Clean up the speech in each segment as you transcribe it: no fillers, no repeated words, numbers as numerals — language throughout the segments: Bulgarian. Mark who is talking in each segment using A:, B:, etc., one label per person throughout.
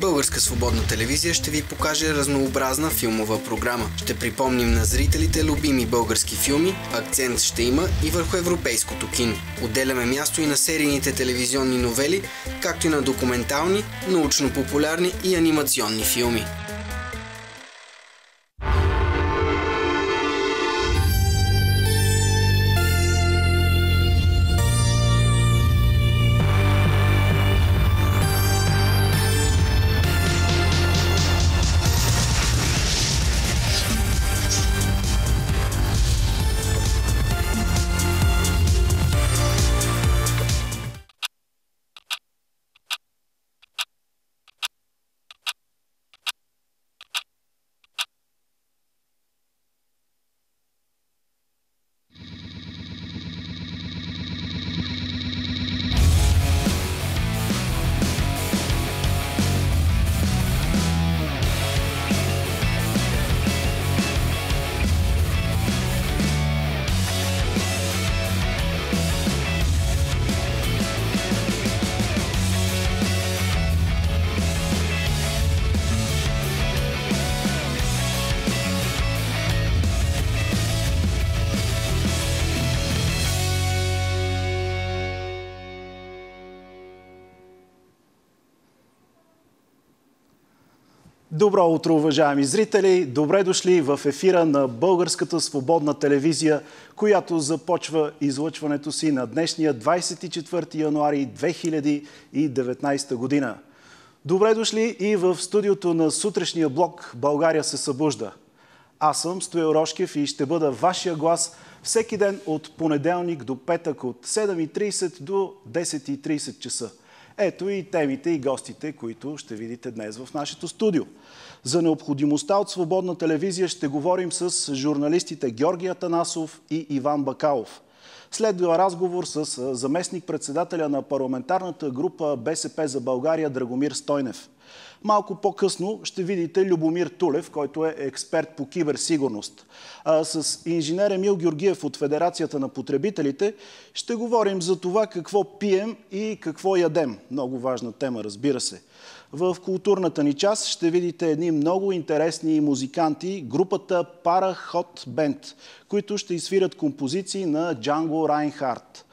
A: Българска свободна телевизия ще ви покаже разнообразна филмова програма. Ще припомним на зрителите любими български филми, акцент ще има и върху европейското кино. Отделяме място и на серийните телевизионни новели, както и на документални, научно-популярни и анимационни филми.
B: Добро утро, уважаеми зрители! Добре дошли в ефира на Българската свободна телевизия, която започва излъчването си на днешния 24 януари 2019 година. Добре дошли и в студиото на сутрешния блок «България се събужда». Аз съм Стоил Рошкев и ще бъда вашия глас всеки ден от понеделник до петък от 7:30 до 10:30 часа. Ето и темите и гостите, които ще видите днес в нашето студио. За необходимостта от свободна телевизия ще говорим с журналистите Георги Атанасов и Иван Бакалов. Следва разговор с заместник-председателя на парламентарната група БСП за България Драгомир Стойнев. Малко по-късно ще видите Любомир Тулев, който е експерт по киберсигурност. С инженер Емил Георгиев от Федерацията на потребителите ще говорим за това какво пием и какво ядем. Много важна тема, разбира се. В културната ни част ще видите едни много интересни музиканти, групата Parahot Band, които ще изсвирят композиции на Джанго Райнхард.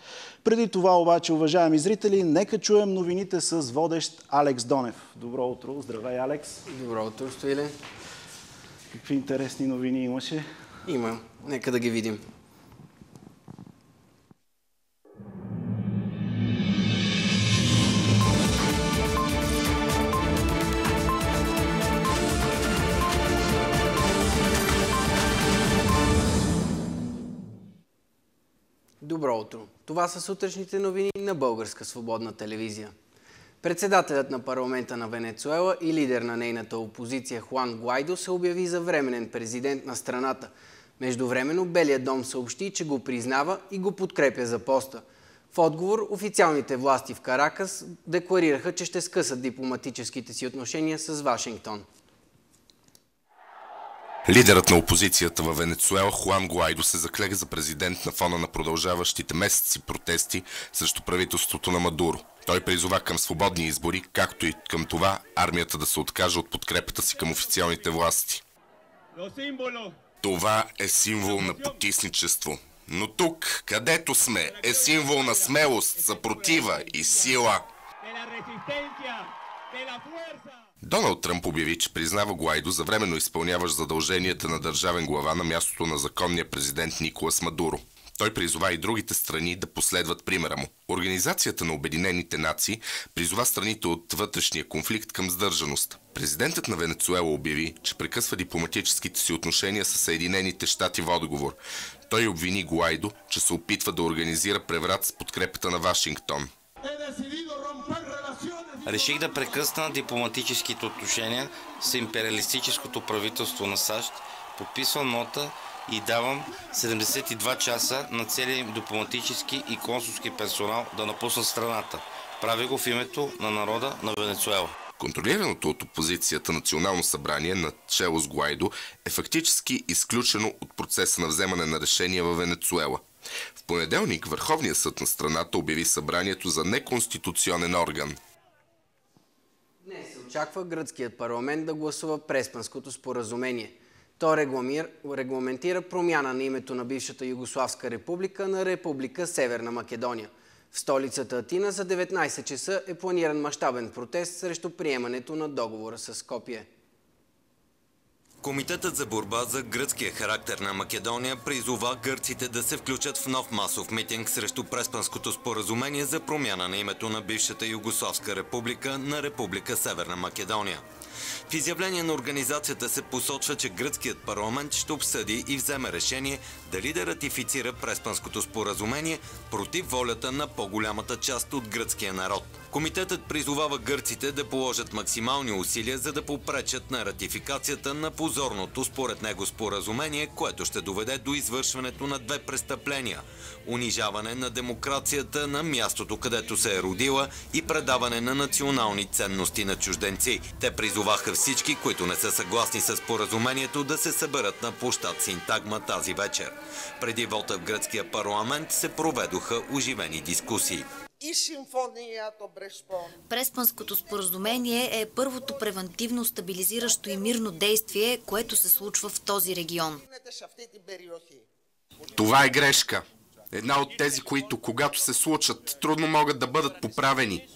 B: Преди това обаче, уважаеми зрители, нека чуем новините с водещ Алекс Донев. Добро утро! Здравей, Алекс!
A: Добро утро, Стоиле!
B: Какви интересни новини имаше?
A: Има. Нека да ги видим. Добро утро! Това са сутрешните новини на Българска свободна телевизия. Председателят на парламента на Венецуела и лидер на нейната опозиция Хуан Гуайдо се обяви за временен президент на страната. Междувременно Белият дом съобщи, че го признава и го подкрепя за поста. В отговор официалните власти в Каракас декларираха, че ще скъсат дипломатическите си отношения с Вашингтон.
C: Лидерът на опозицията във Венецуела Хуан Гуайдо се заклега за президент на фона на продължаващите месеци протести срещу правителството на Мадуро. Той призова към свободни избори, както и към това армията да се откаже от подкрепата си към официалните власти. Това е символ на потисничество. Но тук, където сме, е символ на смелост, съпротива и сила. Доналд Тръмп обяви, че признава Гуайдо за временно изпълняващ задълженията на държавен глава на мястото на законния президент Николас Мадуро. Той призова и другите страни да последват примера му. Организацията на Обединените нации призова страните от вътрешния конфликт към сдържаност. Президентът на Венецуела обяви, че прекъсва дипломатическите си отношения с Съединените щати в отговор. Той обвини Гуайдо, че се опитва да организира преврат с подкрепата на Вашингтон.
D: Реших да прекъсна дипломатическите отношения с империалистическото правителство на САЩ, подписвам нота и давам 72 часа на целия дипломатически и консулски персонал да напуснат страната. Прави го в името на народа на Венецуела.
C: Контролираното от опозицията Национално събрание на чело с Гуайдо е фактически изключено от процеса на вземане на решения във Венецуела. В понеделник Върховният съд на страната обяви събранието за неконституционен орган.
A: Днес се очаква гръцкият парламент да гласува Преспанското споразумение. То регламентира промяна на името на бившата Югославска република на Република Северна Македония. В столицата Атина за 19 часа е планиран мащабен протест срещу приемането на договора с Скопие.
E: Комитетът за борба за гръцкия характер на Македония призова гърците да се включат в нов масов митинг срещу Преспанското споразумение за промяна на името на бившата Югославска република на Република Северна Македония. В изявление на организацията се посочва, че гръцкият парламент ще обсъди и вземе решение дали да ратифицира Преспанското споразумение против волята на по-голямата част от гръцкия народ. Комитетът призовава гърците да положат максимални усилия, за да попречат на ратификацията на позорното според него споразумение, което ще доведе до извършването на две престъпления – унижаване на демокрацията на мястото, където се е родила, и предаване на национални ценности на чужденци. Те призоваха всички, които не са съгласни с споразумението, да се съберат на площад Синтагма тази вечер. Преди вота в гръцкия парламент се проведоха оживени дискусии.
F: Преспанското споразумение е първото превантивно стабилизиращо и мирно действие, което се случва в този регион.
C: Това е грешка. Една от тези, които, когато се случат, трудно могат да бъдат поправени.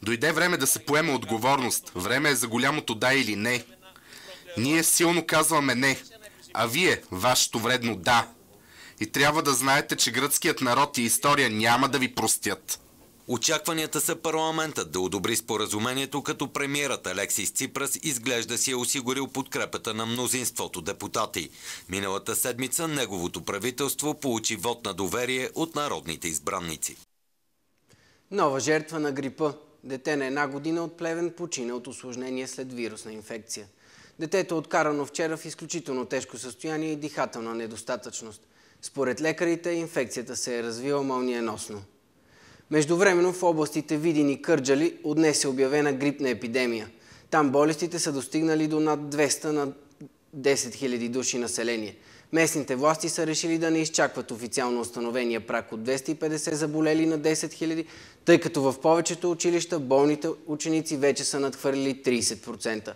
C: Дойде време да се поеме отговорност. Време е за голямото да или не. Ние силно казваме не, а вие, вашето вредно да. И трябва да знаете, че гръцкият народ и история няма да ви простят.
E: Очакванията са парламентът да одобри споразумението, като премиерът Алексис Ципрас изглежда си е осигурил подкрепата на мнозинството депутати. Миналата седмица неговото правителство получи вод на доверие от народните избранници.
A: Нова жертва на грипа. Дете на 1 година от Плевен почина от усложнение след вирусна инфекция. Детето е откарано вчера в изключително тежко състояние и дихателна недостатъчност. Според лекарите инфекцията се е развила мълниеносно. Междувременно в областите Видин и Кърджали от днес е обявена грипна епидемия. Там болестите са достигнали до над 200 на 10 000 души население. Местните власти са решили да не изчакват официално установения праг от 250 заболели на 10 000, тъй като в повечето училища болните ученици вече са надхвърлили 30%.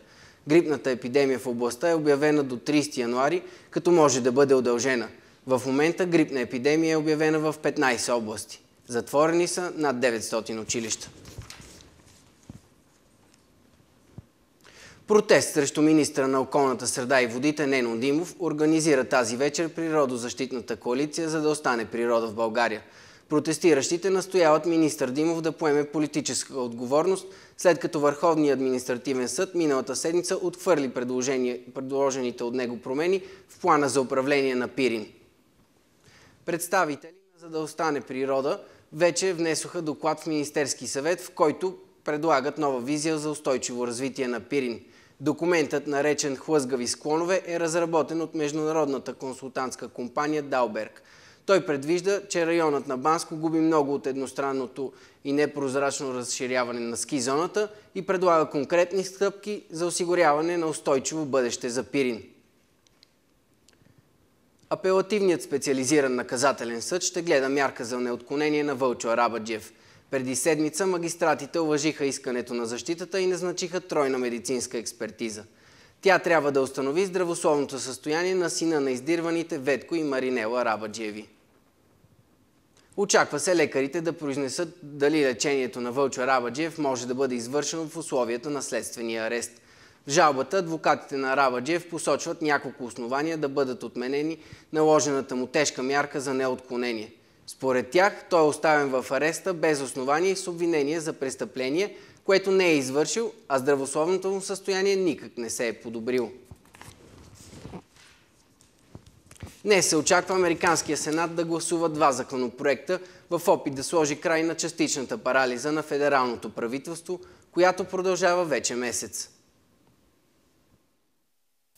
A: Грипната епидемия в областта е обявена до 30 януари, като може да бъде удължена. В момента грипна епидемия е обявена в 15 области. Затворени са над 900 училища. Протест срещу министъра на околната среда и водите Нено Димов организира тази вечер природозащитната коалиция, за да остане природа в България. Протестиращите настояват министър Димов да поеме политическа отговорност, след като Върховният административен съд миналата седмица отхвърли предложените от него промени в плана за управление на Пирин. Представители на За да остане природа вече внесоха доклад в Министерски съвет, в който предлагат нова визия за устойчиво развитие на Пирин. Документът, наречен "Хлъзгави склонове", е разработен от международната консултантска компания Далберг. Той предвижда, че районът на Банско губи много от едностранното и непрозрачно разширяване на ски зоната и предлага конкретни стъпки за осигуряване на устойчиво бъдеще за Пирин. Апелативният специализиран наказателен съд ще гледа мярка за неотклонение на Вълчо Арабаджиев. Преди седмица магистратите уважиха искането на защитата и назначиха тройна медицинска експертиза. Тя трябва да установи здравословното състояние на сина на издирваните Ветко и Маринела Арабаджиеви. Очаква се лекарите да произнесат дали лечението на Вълчо Арабаджиев може да бъде извършено в условията на следствения арест. В жалбата адвокатите на Арабаджиев посочват няколко основания да бъдат отменени наложената му тежка мярка за неотклонение. Според тях той е оставен в ареста без основание и с обвинение за престъпление, което не е извършил, а здравословното му състояние никак не се е подобрило. Днес се очаква Американския сенат да гласува 2 законопроекта в опит да сложи край на частичната парализа на федералното правителство, която продължава вече месец.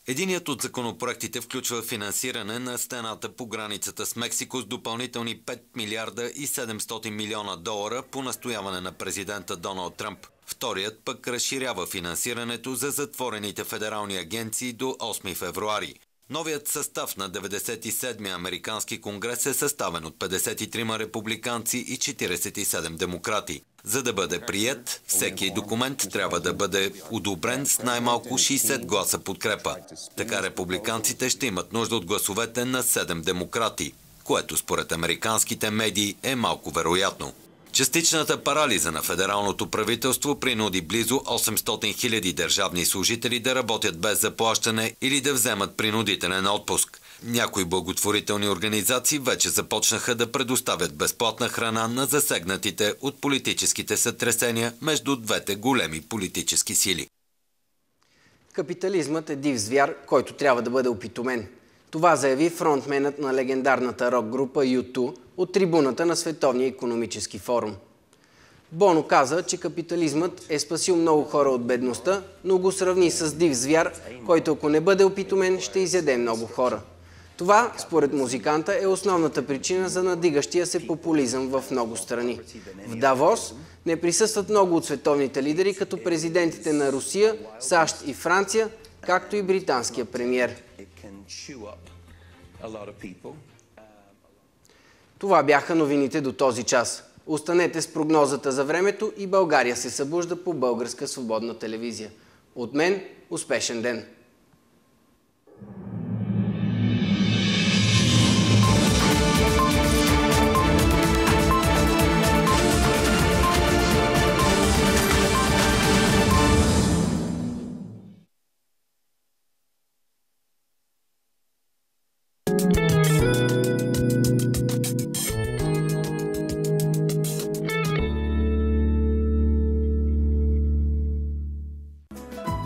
E: Единият от законопроектите включва финансиране на стената по границата с Мексико с допълнителни 5 милиарда и 700 милиона долара по настояване на президента Доналд Тръмп. Вторият пък разширява финансирането за затворените федерални агенции до 8 февруари. Новият състав на 97-я американски конгрес е съставен от 53 републиканци и 47 демократи. За да бъде приет, всеки документ трябва да бъде одобрен с най-малко 60 гласа подкрепа. Така републиканците ще имат нужда от гласовете на 7 демократи, което според американските медии е малко вероятно. Частичната парализа на федералното правителство принуди близо 800 000 държавни служители да работят без заплащане или да вземат принудителен отпуск. Някои благотворителни организации вече започнаха да предоставят безплатна храна на засегнатите от политическите сътресения между двете големи политически сили.
A: Капитализмът е див звяр, който трябва да бъде опитомен. Това заяви фронтменът на легендарната рок-група U2 от трибуната на Световния икономически форум. Боно каза, че капитализмът е спасил много хора от бедността, но го сравни с див звяр, който ако не бъде опитомен, ще изяде много хора. Това, според музиканта, е основната причина за надигащия се популизъм в много страни. В Давос не присъстват много от световните лидери, като президентите на Русия, САЩ и Франция, както и британския премиер. Това бяха новините до този час. Останете с прогнозата за времето и България се събужда по Българска свободна телевизия. От мен, успешен ден!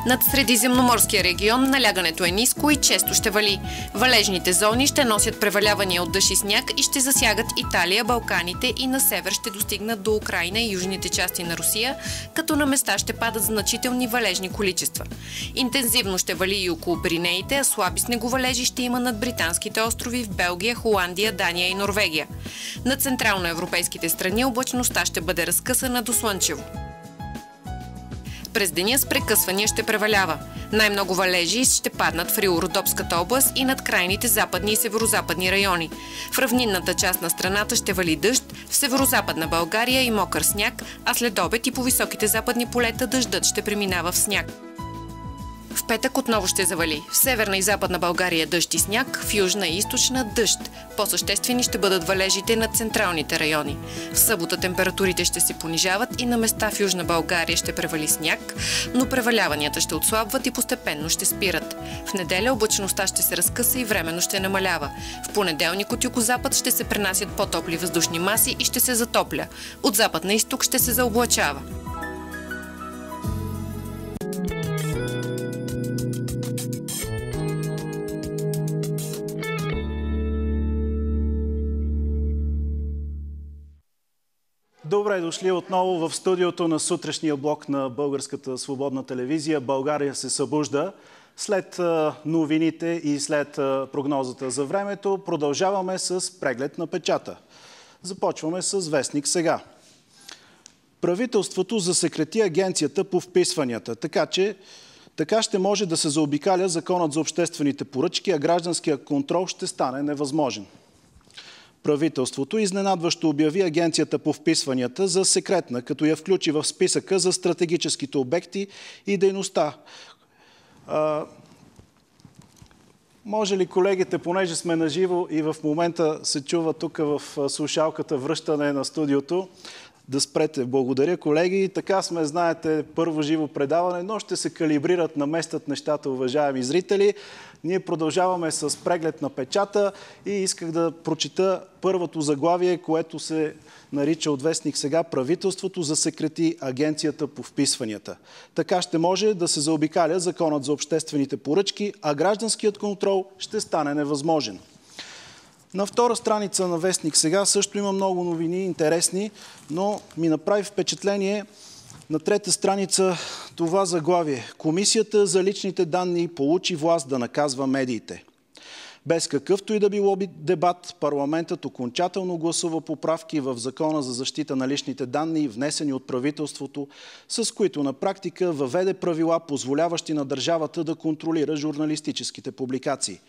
G: Над Средиземноморския регион налягането е ниско и често ще вали. Валежните зони ще носят превалявания от дъжд и сняг и ще засягат Италия, Балканите и на север ще достигнат до Украйна и южните части на Русия, като на места ще падат значителни валежни количества. Интензивно ще вали и около Пиренеите, а слаби снеговалежи ще има над британските острови в Белгия, Холандия, Дания и Норвегия. На централноевропейските страни облачността ще бъде разкъсана до слънчево. През деня с прекъсвания ще превалява. Най-много валежи ще паднат в Рило-Родопската област и над крайните западни и северозападни райони. В равнинната част на страната ще вали дъжд, в северозападна България и мокър сняг, а след обед и по високите западни полета дъждът ще преминава в сняг. В петък отново ще завали. В северна и западна България дъжд и сняг, в южна и източна дъжд. По-съществени ще бъдат валежите над централните райони. В събота температурите ще се понижават и на места в южна България ще превали сняг, но преваляванията ще отслабват и постепенно ще спират. В неделя облачността ще се разкъса и временно ще намалява. В понеделник от югозапад ще се пренасят по-топли въздушни маси и ще се затопля. От запад на изток ще се заоблачава.
B: Добре дошли отново в студиото на сутрешния блок на Българската свободна телевизия. България се събужда. След новините и след прогнозата за времето продължаваме с преглед на печата. Започваме с вестник сега. Правителството засекрети агенцията по вписванията, така ще може да се заобикаля законът за обществените поръчки, а гражданският контрол ще стане невъзможен. Правителството изненадващо обяви агенцията по вписванията за секретна, като я включи в списъка за стратегическите обекти и дейността. Може ли колегите, понеже сме наживо и в момента се чува тук в слушалката връщане на студиото, да спрете. Благодаря, колеги. Така сме, знаете, първо живо предаване, но ще се калибрират, наместят нещата, уважаеми зрители. Ние продължаваме с преглед на печата и исках да прочита първото заглавие, което се нарича от вестник сега правителството засекрети агенцията по вписванията. Така ще може да се заобикаля законът за обществените поръчки, а гражданският контрол ще стане невъзможен. На втора страница на вестник сега също има много новини, интересни, но ми направи впечатление на трета страница това заглавие. Комисията за личните данни получи власт да наказва медиите. Без какъвто и да било дебат, парламентът окончателно гласува поправки в Закона за защита на личните данни, внесени от правителството, с които на практика въведе правила, позволяващи на държавата да контролира журналистическите публикации.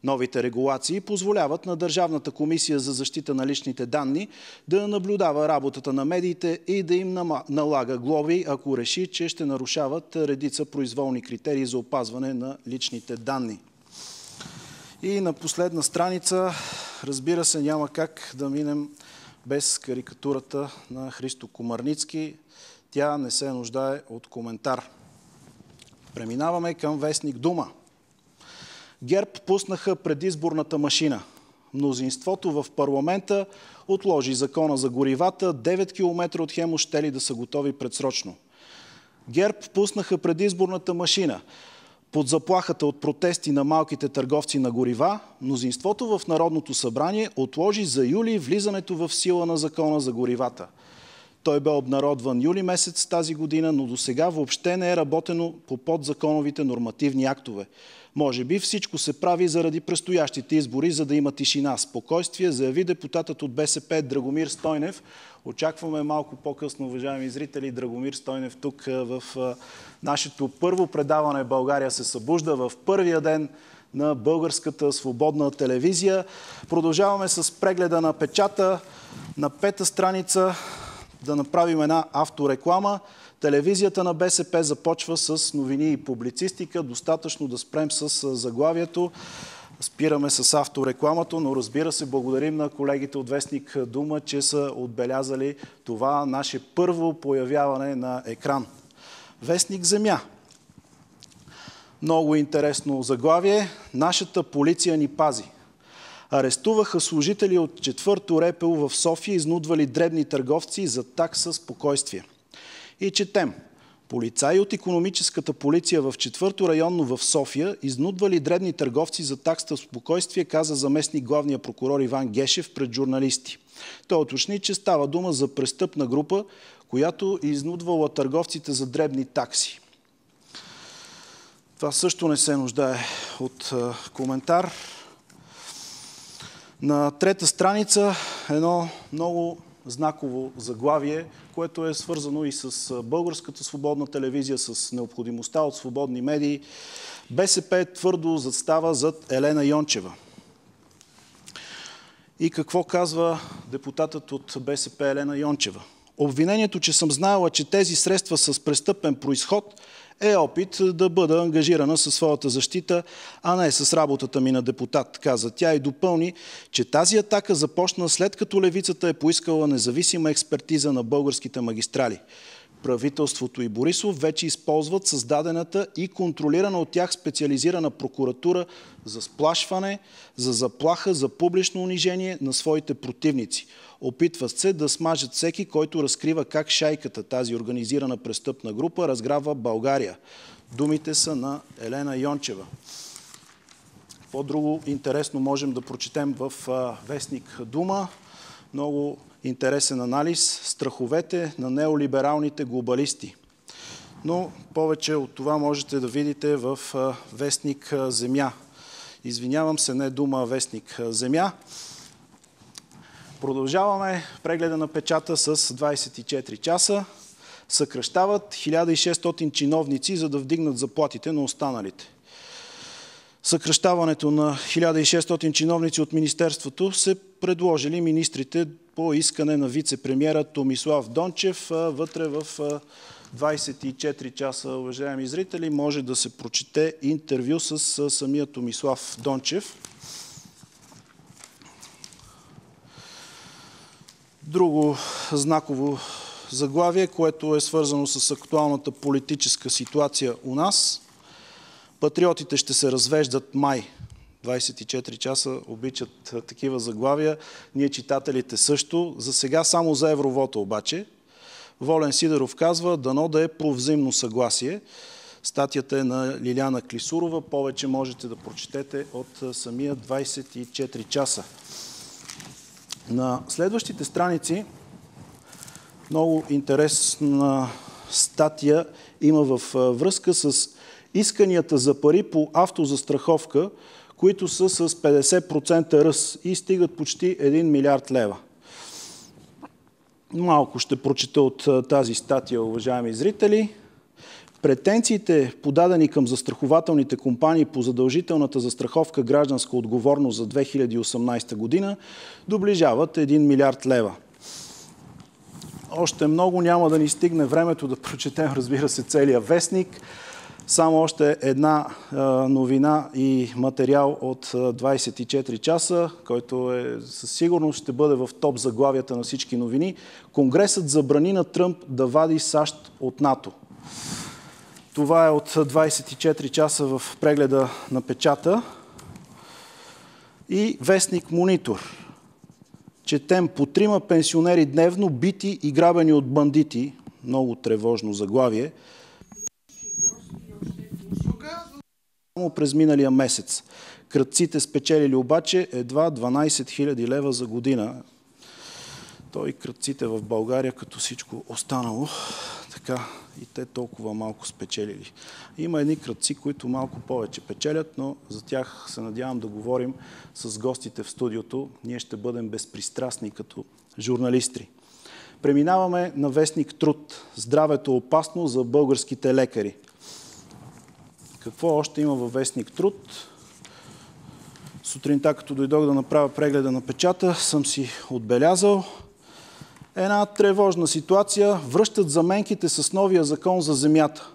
B: Новите регулации позволяват на Държавната комисия за защита на личните данни да наблюдава работата на медиите и да им налага глоби, ако реши, че ще нарушават редица произволни критерии за опазване на личните данни. И на последна страница, разбира се, няма как да минем без карикатурата на Христо Комарницки. Тя не се нуждае от коментар. Преминаваме към вестник Дума. ГЕРБ пуснаха предизборната машина. Мнозинството в парламента отложи закона за горивата. 9 км от Хемус щели да са готови предсрочно. ГЕРБ пуснаха предизборната машина. Под заплахата от протести на малките търговци на горива, мнозинството в Народното събрание отложи за юли влизането в сила на закона за горивата. Той бе обнародван юли месец тази година, но досега въобще не е работено по подзаконовите нормативни актове. Може би всичко се прави заради предстоящите избори, за да има тишина. Спокойствие, заяви депутатът от БСП Драгомир Стойнев. Очакваме малко по-късно, уважаеми зрители, Драгомир Стойнев тук в нашето първо предаване "България се събужда" в първия ден на Българската свободна телевизия. Продължаваме с прегледа на печата. На 5-та страница да направим една автореклама. Телевизията на БСП започва с новини и публицистика. Достатъчно да спрем с заглавието. Спираме с авторекламата, но разбира се, благодарим на колегите от вестник Дума, че са отбелязали това наше първо появяване на екран. Вестник Земя. Много интересно заглавие. Нашата полиция ни пази. Арестуваха служители от 4-то РПУ в София, изнудвали дребни търговци за такса спокойствие. И четем. Полицаи от икономическата полиция в 4-то районно в София изнудвали дребни търговци за такса спокойствие, каза заместник главния прокурор Иван Гешев пред журналисти. Той уточни, че става дума за престъпна група, която изнудвала търговците за дребни такси. Това също не се нуждае от коментар. На 3-та страница едно много знаково заглавие, което е свързано и с Българската свободна телевизия, с необходимостта от свободни медии. БСП твърдо застава зад Елена Йончева. И какво казва депутатът от БСП Елена Йончева? Обвинението, че съм знаела, че тези средства с престъпен произход, е опит да бъда ангажирана със своята защита, а не с работата ми на депутат, каза тя и допълни, че тази атака започна след като левицата е поискала независима експертиза на българските магистрали. Правителството и Борисов вече използват създадената и контролирана от тях специализирана прокуратура за сплашване, за заплаха, за публично унижение на своите противници. Опитват се да смажат всеки, който разкрива как шайката, тази организирана престъпна група, разграбва България. Думите са на Елена Йончева. По-друго интересно можем да прочетем в вестник Дума. Много интересен анализ. Страховете на неолибералните глобалисти. Но повече от това можете да видите в вестник Земя. Извинявам се, не Дума, а вестник Земя. Продължаваме прегледа на печата с 24 часа. Съкращават 1600 чиновници, за да вдигнат заплатите на останалите. Съкращаването на 1600 чиновници от Министерството се предложили министрите по искане на вице-премиера Томислав Дончев. Вътре в 24 часа, уважаеми зрители, може да се прочете интервю с самия Томислав Дончев. Друго знаково заглавие, което е свързано с актуалната политическа ситуация у нас. Патриотите ще се развеждат май. 24 часа обичат такива заглавия. Ние, читателите, също. За сега само за евровота обаче. Волен Сидеров казва, дано да е по взаимно съгласие. Статията е на Лиляна Клисурова. Повече можете да прочетете от самия 24 часа. На следващите страници много интересна статия има във връзка с исканията за пари по автозастраховка, които са с 50% ръст и стигат почти 1 милиард лева. Малко ще прочета от тази статия, уважаеми зрители. Претенциите, подадени към застрахователните компании по задължителната застраховка гражданска отговорност за 2018 година, доближават 1 милиард лева. Още много, няма да ни стигне времето да прочетем, разбира се, целия вестник. Само още една новина и материал от 24 часа, който със сигурност ще бъде в топ заглавията на всички новини. Конгресът забрани на Тръмп да вади САЩ от НАТО. Това е от 24 часа в прегледа на печата. И вестник Монитор. Четем: по 3 пенсионери дневно бити и грабени от бандити. Много тревожно заглавие. Само през миналия месец. Крадците спечелили обаче едва 12 000 лева за година. Той крадците в България, като всичко останало, така и те толкова малко спечелили. Има едни крадци, които малко повече печелят, но за тях се надявам да говорим с гостите в студиото. Ние ще бъдем безпристрастни като журналисти. Преминаваме на вестник Труд. Здравето е опасно за българските лекари. Какво още има във вестник Труд? Сутринта, като дойдох да направя прегледа на печата, съм си отбелязал една тревожна ситуация. Връщат заменките с новия закон за земята.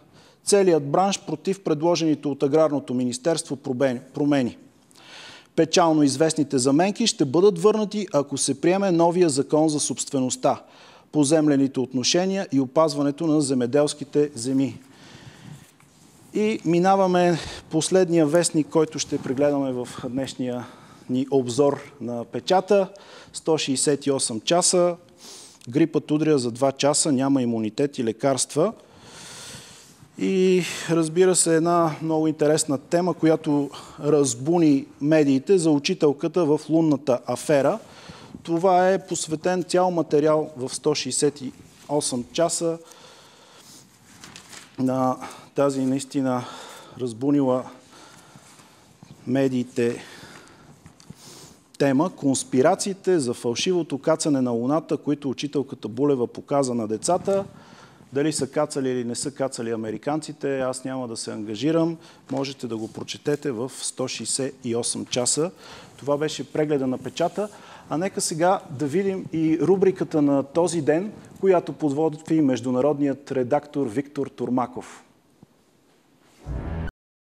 B: Целият бранш против предложените от Аграрното министерство промени. Печално известните заменки ще бъдат върнати, ако се приеме новия закон за собствеността, поземлените отношения и опазването на земеделските земи. И минаваме последния вестник, който ще прегледаме в днешния ни обзор на печата. 168 часа. Грипът удря за 2 часа, няма имунитет и лекарства. И разбира се, една много интересна тема, която разбуни медиите за учителката в лунната афера. Това е посветен цял материал в 168 часа на тази наистина разбунила медиите тема. Конспирациите за фалшивото кацане на Луната, които учителката Булева показа на децата. Дали са кацали или не са кацали американците, аз няма да се ангажирам. Можете да го прочетете в 168 часа. Това беше прегледа на печата. А нека сега да видим и рубриката на този ден, която подготви международният редактор Виктор Турмаков.